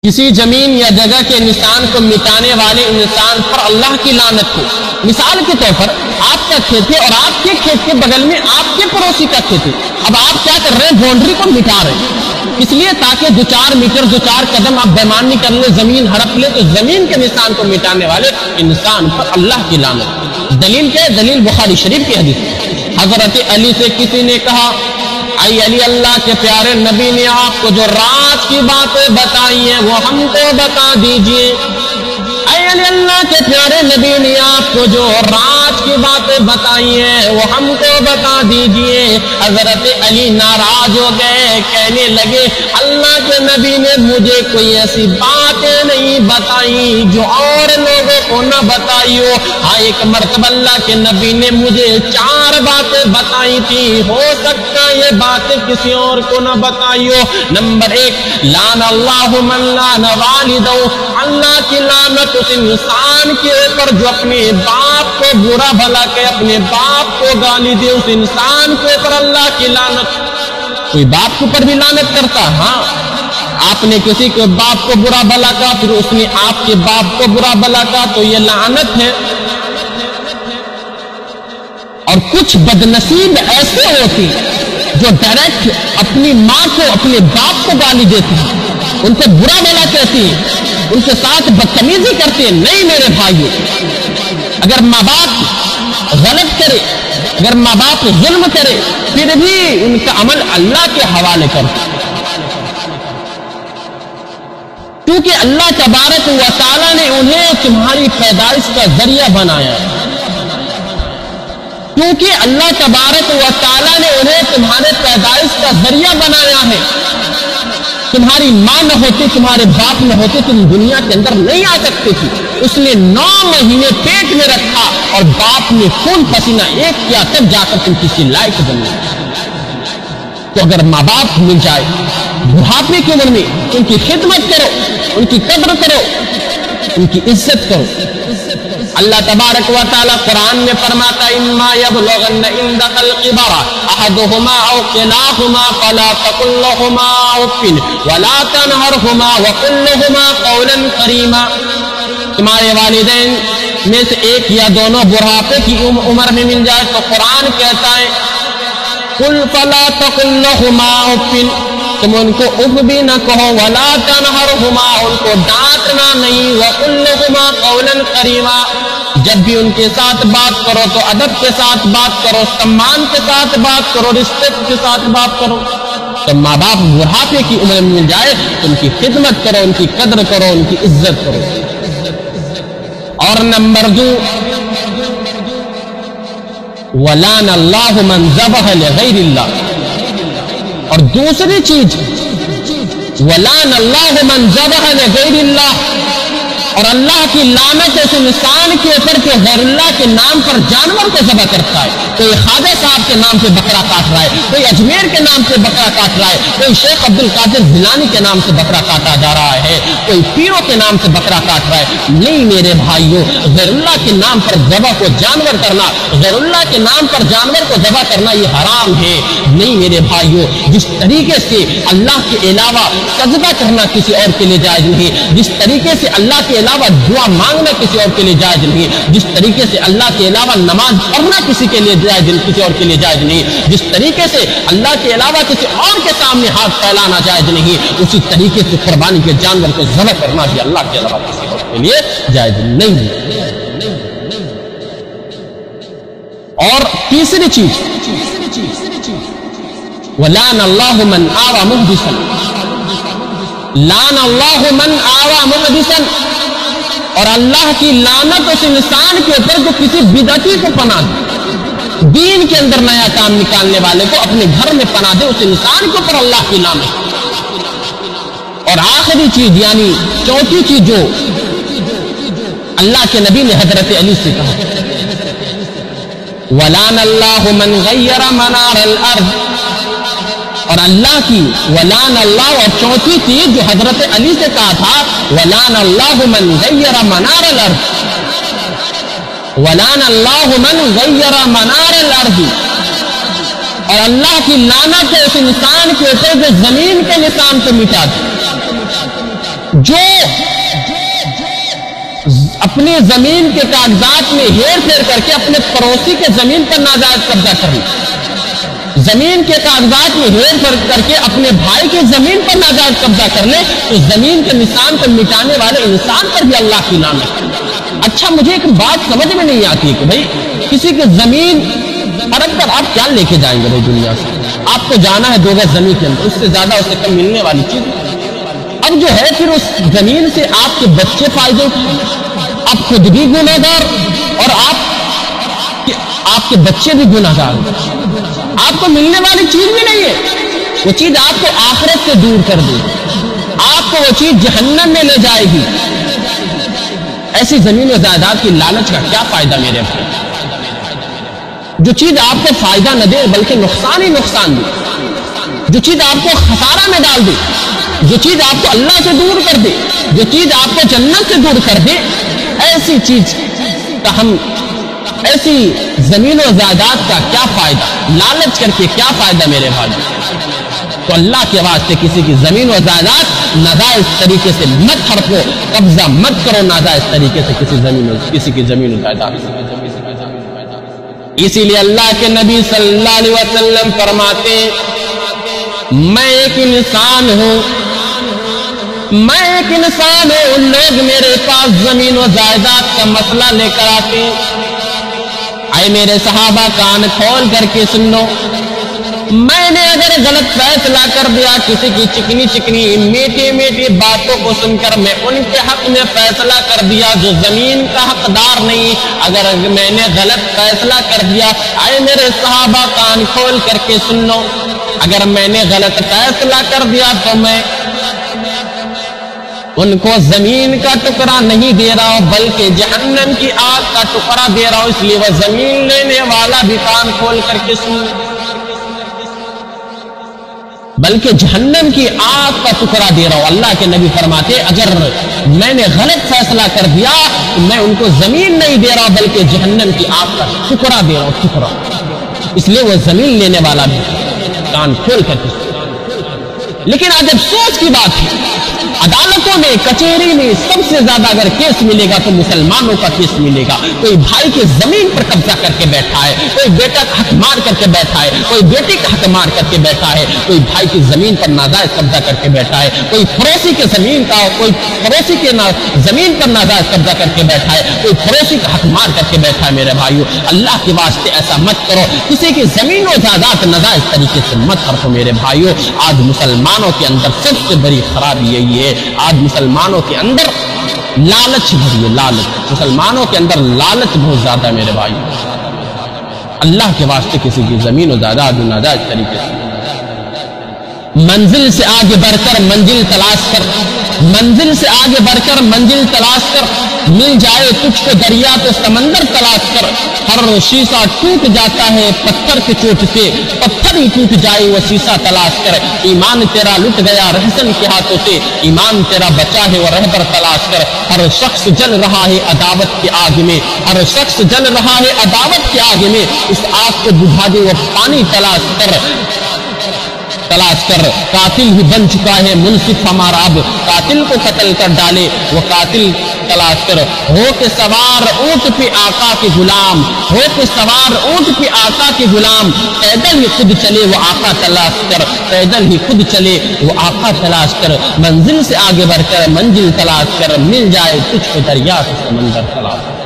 کسی زمین یا جگہ کے نشان کو مٹانے والے انسان پر اللہ کی لعنت ہو۔ مثال کے طور پر آپ کا کھیت ہے اور آپ کے کھیت کے بغل میں آپ کے پڑوسی کا کھیت ہے، اب آپ کیا کر رہے ہیں؟ باؤنڈری کو مٹا رہے ہیں، اس لیے تاکہ 2-4 میٹر 2-4 قدم آپ بیمانی کر لیں، زمین ہڑپ لے، تو زمین کے نشان کو مٹانے والے انسان پر اللہ کی لعنت۔ دلیل کیا ہے؟ دلیل بخاری شریف کی حدیث۔ حضرت علی سے کسی نے کہا، اے علی، اللہ کے پیارے نبی نے آپ کو جو رات کی باتیں بتائی ہیں وہ ہم کو بتا دیجئے۔ اے علی، اللہ کے پیارے نبی نے آپ کو جو رات کی باتیں بتائی ہیں وہ ہم کو بتا دیجئے۔ حضرت علی ناراض ہو گئے، کہنے لگے اللہ کے نبی نے مجھے کوئی ایسی باتیں نہیں بتائی جو اور لوگوں کو نہ بتائی ہو۔ ہاں، ایک مرتبہ اللہ کے نبی نے مجھے 4 باتیں بتائی تھی، ہو سکتا یہ باتیں کسی اور کو نہ بتائی ہو۔ نمبر 1، لعن اللہ من لعن والدہ، اللہ کی لعنت اس انسان کے اوپر جو اپنے باپ کو برا بھلا کہ اپنے باپ کو گالی دے، اس انسان کے اوپر اللہ کی لعنت۔ کوئی باپ کے اوپر بھی لعنت کرتا؟ ہاں، آپ نے کسی کے باپ کو برا بھلا کہا، پھر اس نے آپ کے باپ کو برا بھلا کہا، تو یہ لعنت ہے۔ اور کچھ بدنصیب ایسے ہوتی جو ڈائریکٹ اپنی ماں کو اپنے باپ کو گالی دیتی ہیں، ان کو برا بھلا کہتی ہیں، ان کے ساتھ بدتمیزی کرتے ہیں۔ نہیں میرے بھائیو، اگر ماں باپ غلط کرے، اگر ماں باپ ظلم کرے، پھر بھی ان کا عمل اللہ کے حوالے کرتے، کیونکہ اللہ تبارک و تعالیٰ نے انہیں تمہاری پیدائش کا ذریعہ بنایا ہے، کیونکہ اللہ تبارک و تعالیٰ نے انہیں تمہارے پیدائش کا ذریعہ بنایا ہے۔ تمہاری ماں نہ ہوتی، تمہارے باپ نہ ہوتے، تم دنیا کے اندر نہیں آ سکتے تھی۔ اس نے 9 مہینے پیٹ میں رکھا اور باپ نے خون پسینہ ایک کیا، تب جا کر تم کسی لائق بنی۔ تو اگر ماں باپ مل جائے بڑھاپے کی عمر میں، ان کی خدمت کرو، ان کی قدر کرو، ان کی عزت کرو۔ اللہ تبارک و تعالیٰ قرآن میں فرماتا ہے، اما یبلغن عندک الکبر احدہما او کلاہما فلا تقل لہما اف ولا تنہرہما وقل لہما قولا کریما۔ تمہارے والدین میں سے ایک یا دونوں بڑھاپے کی عمر میں مل جائے تو قرآن کہتا ہے، قل فلا تقل لہما اف، تم ان کو اف بھی نہ کہو، ولا تنہرہما، ان کو ڈانٹنا نہیں، وقل لہما قولا کریما، جب بھی ان کے ساتھ بات کرو تو ادب کے ساتھ بات کرو، سمان کے ساتھ بات کرو، رسپیکٹ کے ساتھ بات کرو۔ تو ماں باپ بڑھاپے کی عمر میں مل جائے تو ان کی خدمت کرو، ان کی قدر کرو، ان کی عزت کرو۔ اور نمبر 2، وَلَعْنَ اللَّهُ مَنْ ذَبَحَ لِغَيْرِ اللَّهِ، اور دوسری چیز وَلَعْنَ اللَّهُ مَنْ ذَبَحَ لِغَيْرِ اللَّهِ، اور اللہ کی لعنت اس انسان کے اوپر کہ غیر اللہ کے نام پر جانور کو ذبح کرتا ہے۔ کوئی خواجہ صاحب کے نام سے بکرا کاٹ رہا ہے، کوئی اجمیر کے نام سے بکرا کاٹ رہا ہے، کوئی شیخ عبد القادر جیلانی کے نام سے بکرا کاٹا جا رہا ہے، کوئی پیروں کے نام سے بکرا کاٹ رہا ہے۔ نہیں میرے بھائیوں، غیر اللہ کے نام پر ذبح کو جانور کرنا، غیر اللہ کے نام پر جانور کو ذبح کرنا یہ حرام ہے۔ نہیں میرے بھائیوں، جس طریقے سے اللہ کے علاوہ سجدہ کرنا کسی اور کے لیے جائز نہیں، جس طریقے سے اللہ کے علاوہ دعا مانگنا کسی اور کے لیے جائز نہیں، جس طریقے سے اللہ کے علاوہ نماز پڑھنا کسی کے لیے جائز نہیں، کسی اور کے لیے جائز نہیں، جس طریقے سے اللہ کے علاوہ کسی اور کے سامنے ہاتھ پھیلانا جائز نہیں، اسی طریقے سے قربانی کے جانور کو ذبح کرنا بھی اللہ کے علاوہ کسی اور کے لیے جائز نہیں۔ اور تیسری چیز، وَلَعْنَ اللَّهُ مَنْ آوَى مُحْدِثًا، لَعْنَ اللَّهُ مَنْ آوَى مُحْدِثًا، اور اللہ کی لعنت اس انسان کے اوپر جو کسی بدعتی کو پناہ دے، دین کے اندر نیا کام نکالنے والے کو اپنے گھر میں پناہ دے، اس انسان کے اوپر اللہ کی لعنت۔ اور آخری چیز یعنی چوتھی چیز جو اللہ کے نبی نے حضرت علی سے کہا، وَلَعْنَ اللَّهُ مَنْ غَيَّرَ مَنَارَ الْأَرْضِ، اور اللہ کی وَلَعْنَ اللَّهُ، اور چوتھی چیز جو حضرت علی سے کہا تھا، وَلَعْنَ اللَّهُ مَنْ غَيَّرَ مَنَارَ الْأَرْضِ، وَلَعْنَ اللَّهُ مَنْ غَيَّرَ مَنَارَ الْأَرْضِ، اور اللہ کی لعنت ہے اس انسان کے اوپر جو زمین کے نشان کو مٹا دے، جو اپنی زمین کے کاغذات میں ہیر پھیر کر کے اپنے پڑوسی کے زمین پر ناجائز قبضہ کر لے، زمین کے کاغذات میں ہیر پھیر کر کے اپنے بھائی کی زمین پر ناجائز قبضہ کر لے، تو زمین کے نشان کو مٹانے والے انسان پر بھی اللہ کی لعنت۔ اچھا مجھے ایک بات سمجھ میں نہیں آتی کہ بھائی کسی کی زمین پرکھ کر آپ کیا لے کے جائیں گے بھائی دنیا سے؟ آپ کو جانا ہے 2 گز زمین کے اندر، اس سے زیادہ اسے کم ملنے والی چیز۔ اب جو ہے پھر اس زمین سے آپ کے بچے فائدے اٹھائیں، آپ خود بھی گناہگار اور آپ کے بچے بھی گناہگار، آپ کو ملنے والی چیز بھی نہیں ہے، وہ چیز آپ کو آخرت سے دور کر دے، آپ کو وہ چیز جہنم میں لے جائے گی۔ ایسی زمین و جائیداد کی لالچ کا کیا فائدہ میرے بھائی؟ جو چیز آپ کو فائدہ نہ دے بلکہ نقصان ہی نقصان دے، جو چیز آپ کو خسارہ میں ڈال دے، جو چیز آپ کو اللہ سے دور کر دے، جو چیز آپ کو جنت سے دور کر دے، ایسی چیز کا ایسی زمین و جائیداد کا کیا فائدہ؟ لالچ کر کے کیا فائدہ میرے بھائی؟ تو اللہ کے واسطے کسی کی زمین و جائیداد ناجائز طریقے سے مت ہڑپو، قبضہ مت کرو ناجائز طریقے سے کسی کی زمین و جائیداد۔ اسی لیے اللہ کے نبی صلی اللہ علیہ وسلم فرماتے میں ایک انسان ہوں، لوگ میرے پاس زمین و جائیداد کا مسئلہ لے کر آتے ہیں، اے میرے صحابہ کان کھول کر کے سن لو، میں نے اگر غلط فیصلہ کر دیا، کسی کی چکنی چکنی میٹھی میٹھی باتوں کو سن کر میں ان کے حق میں فیصلہ کر دیا جو زمین کا حقدار نہیں، اگر میں نے غلط فیصلہ کر دیا، اے میرے صحابہ کان کھول کر کے سن لو، اگر میں نے غلط فیصلہ کر دیا تو میں ان کو زمین کا ٹکڑا نہیں دے رہا ہوں بلکہ جہنم کی آگ کا ٹکڑا دے رہا ہوں، اس لیے وہ زمین لینے والا بھی کان کھول کر کے سن، بلکہ جہنم کی آگ کا ٹکڑا دے رہا ہوں۔ اللہ کے نبی فرماتے اگر میں نے غلط فیصلہ کر دیا تو میں ان کو زمین نہیں دے رہا بلکہ جہنم کی آگ کا ٹکڑا دے رہا ہوں، ٹکڑا، اس لیے وہ زمین لینے والا بھی کان کھول کر کے سن۔ لیکن آج افسوس کی بات ہے عدالتوں میں کچہری میں سب سے زیادہ اگر کیس ملے گا تو مسلمانوں کا کیس ملے گا، کوئی بھائی کی زمین پر قبضہ کر کے بیٹھا ہے، کوئی بیٹا کا حق مار کر کے بیٹھا ہے، کوئی بیٹی کا حق مار کر کے بیٹھا ہے، کوئی بھائی کی زمین پر ناجائز قبضہ کر کے بیٹھا ہے، کوئی پڑوسی کے زمین کا کوئی پڑوسی کے زمین پر ناجائز قبضہ کر کے بیٹھا ہے، کوئی پڑوسی کا حق مار کر کے بیٹھا ہے۔ میرے بھائیو اللہ کے واسطے ایسا مت کرو، کسی کی زمین و جائیداد ناجائز طریقے سے مت ہڑپو میرے بھائیو۔ آج مسلمانوں کے اندر سب سے بڑی خرابی یہی ہے، آج مسلمانوں کے اندر لالچ بھری ہے، لالچ، مسلمانوں کے اندر لالچ بہت زیادہ ہے میرے بھائی۔ اللہ کے واسطے کسی کی زمین و جائیداد ناجائز طریقے سے منزل سے آگے بڑھ کر منزل تلاش کر، منزل سے آگے بڑھ کر منزل تلاش کر، مل جائے تجھ کو دریا تو سمندر تلاش کر، ہر شیشہ ٹوٹ جاتا ہے پتھر کے چوٹ سے، پتھر ہی ٹوٹ جائے وہ شیشہ تلاش کر، ایمان تیرا لٹ گیا رہزن کے ہاتھوں سے، ایمان تیرا بچا ہے وہ رہبر تلاش کر، ہر شخص جل رہا ہے عداوت کی آگ میں، ہر شخص جل رہا ہے عداوت کی آگ میں، اس آگ کو بجھا دے وہ پانی تلاش کر، قاتل ہی بن چکا ہے منصف ہمارا، اب قاتل کو قتل کر ڈالے وہ قاتل تلاش کر، ہو کے سوار اونٹ پہ آقا کے غلام، ہو کے سوار اونٹ پہ آقا کے غلام، پیدل ہی خود چلے وہ آقا تلاش کر، پیدل ہی خود چلے وہ آقا تلاش کر، منزل سے آگے بڑھ کر منزل تلاش کر، مل جائے تجھ کو دریا سے سمندر تلاش کر۔